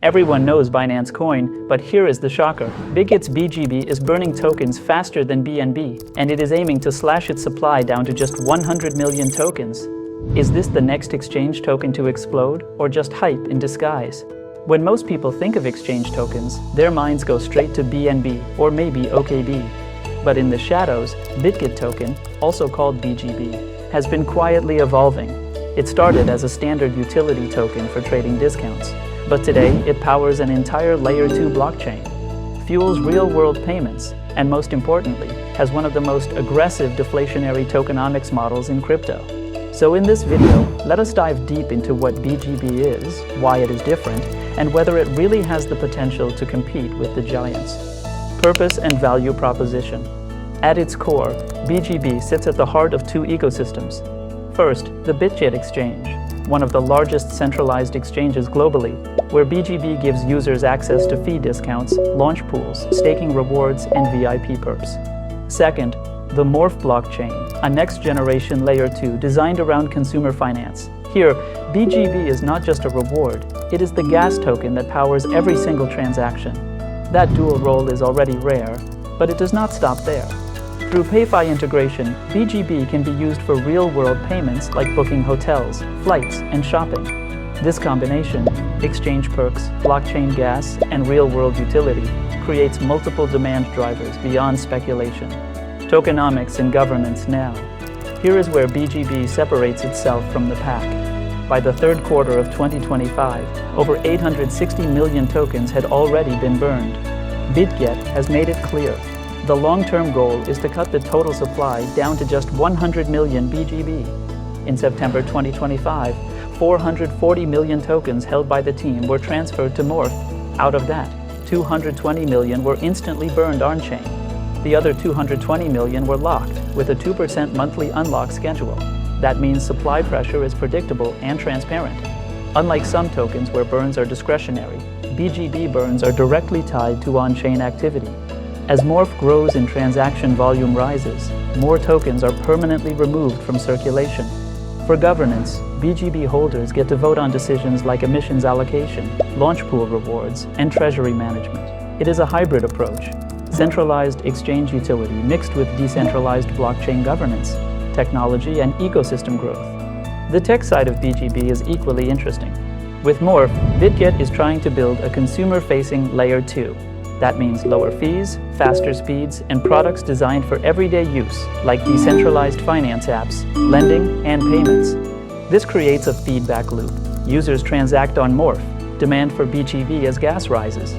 Everyone knows Binance Coin, but here is the shocker. Bitget's BGB is burning tokens faster than BNB, and it is aiming to slash its supply down to just 100 million tokens. Is this the next exchange token to explode, or just hype in disguise? When most people think of exchange tokens, their minds go straight to BNB or maybe OKB. But in the shadows, Bitget Token, also called BGB, has been quietly evolving. It started as a standard utility token for trading discounts, but today it powers an entire Layer 2 blockchain, fuels real-world payments, and most importantly, has one of the most aggressive deflationary tokenomics models in crypto. So in this video, let us dive deep into what BGB is, why it is different, and whether it really has the potential to compete with the giants. Purpose and value proposition. At its core, BGB sits at the heart of two ecosystems. First, the Bitget Exchange, one of the largest centralized exchanges globally, where BGB gives users access to fee discounts, launch pools, staking rewards, and VIP perps. Second, the Morph blockchain, a next-generation Layer 2 designed around consumer finance. Here, BGB is not just a reward, it is the gas token that powers every single transaction. That dual role is already rare, but it does not stop there. Through PayFi integration, BGB can be used for real-world payments like booking hotels, flights, and shopping. This combination, exchange perks, blockchain gas, and real-world utility, creates multiple demand drivers beyond speculation. Tokenomics and governance now. Here is where BGB separates itself from the pack. By the third quarter of 2025, over 860 million tokens had already been burned. Bitget has made it clear. The long-term goal is to cut the total supply down to just 100 million BGB. In September 2025, 440 million tokens held by the team were transferred to Morph. Out of that, 220 million were instantly burned on-chain. The other 220 million were locked, with a 2% monthly unlock schedule. That means supply pressure is predictable and transparent. Unlike some tokens where burns are discretionary, BGB burns are directly tied to on-chain activity. As Morph grows and transaction volume rises, more tokens are permanently removed from circulation. For governance, BGB holders get to vote on decisions like emissions allocation, launch pool rewards, and treasury management. It is a hybrid approach, centralized exchange utility mixed with decentralized blockchain governance, technology, and ecosystem growth. The tech side of BGB is equally interesting. With Morph, Bitget is trying to build a consumer-facing Layer 2. That means lower fees, faster speeds, and products designed for everyday use, like decentralized finance apps, lending, and payments. This creates a feedback loop. Users transact on Morph, demand for BGB as gas rises.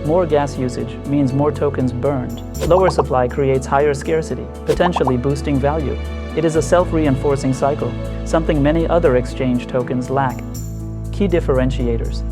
More gas usage means more tokens burned. Lower supply creates higher scarcity, potentially boosting value. It is a self-reinforcing cycle, something many other exchange tokens lack. Key differentiators.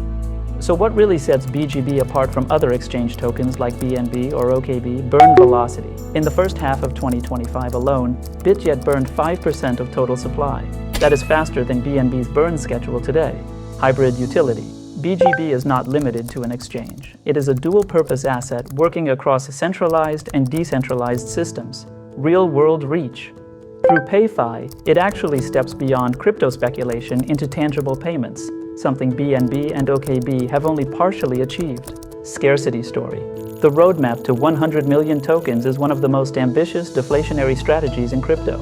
So what really sets BGB apart from other exchange tokens like BNB or OKB? Burn velocity. In the first half of 2025 alone, Bitget burned 5% of total supply. That is faster than BNB's burn schedule today. Hybrid utility. BGB is not limited to an exchange. It is a dual-purpose asset working across centralized and decentralized systems. Real-world reach. Through PayFi, it actually steps beyond crypto speculation into tangible payments, something BNB and OKB have only partially achieved. Scarcity story. The roadmap to 100 million tokens is one of the most ambitious deflationary strategies in crypto.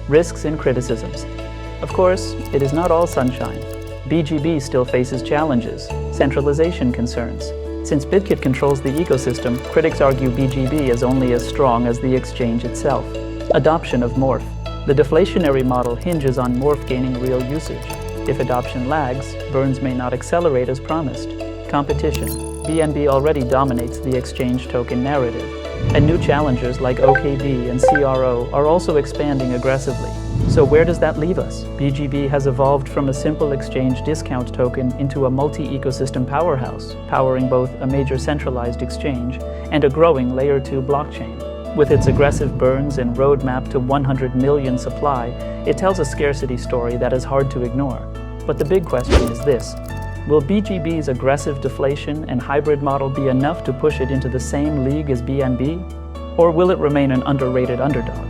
Risks and criticisms. Of course, it is not all sunshine. BGB still faces challenges, centralization concerns. Since Bitget controls the ecosystem, critics argue BGB is only as strong as the exchange itself. Adoption of Morph. The deflationary model hinges on Morph gaining real usage. If adoption lags, burns may not accelerate as promised. Competition. BNB already dominates the exchange token narrative, and new challengers like OKB and CRO are also expanding aggressively. So where does that leave us? BGB has evolved from a simple exchange discount token into a multi-ecosystem powerhouse, powering both a major centralized exchange and a growing Layer 2 blockchain. With its aggressive burns and roadmap to 100 million supply, it tells a scarcity story that is hard to ignore. But the big question is this: will BGB's aggressive deflation and hybrid model be enough to push it into the same league as BNB? Or will it remain an underrated underdog?